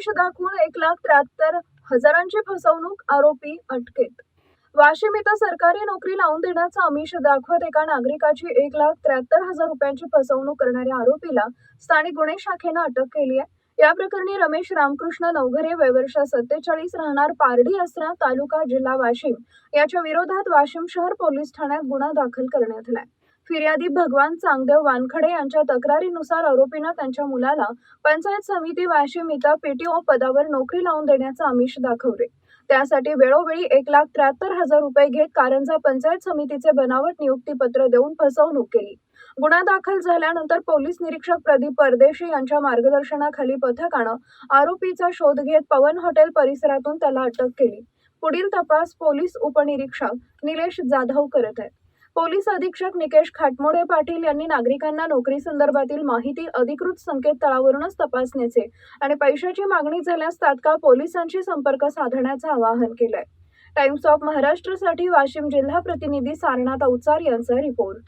आमिष दाखवून 1,73,000ची फसवणूक, आरोपी अटकेत. वाशिम इथं सरकारी नोकरी लावून देण्याचं आमिष दाखवत एका नागरिकाची 1,73,000 रुपयांची फसवणूक करणाऱ्या आरोपीला स्थानिक गुन्हे शाखेनं अटक केली आहे. या प्रकरणी रमेश रामकृष्ण नवघरे, वय वर्ष 47, राहणार पारडी असरा, तालुका जिल्हा वाशिम याच्या विरोधात वाशिम शहर पोलीस ठाण्यात गुन्हा दाखल करण्यात आलाय. फिर्यादी भगवान चांगदेव वानखडे यांच्या तक्रारीनुसार आरोपीनं त्यांच्या मुलाला पंचायत समिती वाशिम इथं पीटीओ पदावर नोकरी लावून देण्याचं आमिष दाखवले. त्यासाठी वेळोवेळी 1,73,000 रुपये घेत कारंजा पंचायत समितीचे बनावट नियुक्तीपत्र देऊन फसवणूक केली. गुन्हा दाखल झाल्यानंतर पोलीस निरीक्षक प्रदीप परदेशी यांच्या मार्गदर्शनाखाली पथकानं आरोपीचा शोध घेत पवन हॉटेल परिसरातून त्याला अटक केली. पुढील तपास पोलीस उपनिरीक्षक निलेश जाधव करत आहेत. पोलीस अधीक्षक निकेश खाटमोडे पाटील यांनी नागरिकांना नोकरी संदर्भातील माहिती अधिकृत संकेतस्थळावरूनच तपासण्याचे आणि पैशाची मागणी झाल्यास तात्काळ पोलिसांशी संपर्क साधण्याचं आवाहन केलंय. टाइम्स ऑफ महाराष्ट्रसाठी वाशिम जिल्हा प्रतिनिधी सारनाथ अवचार यांचा रिपोर्ट.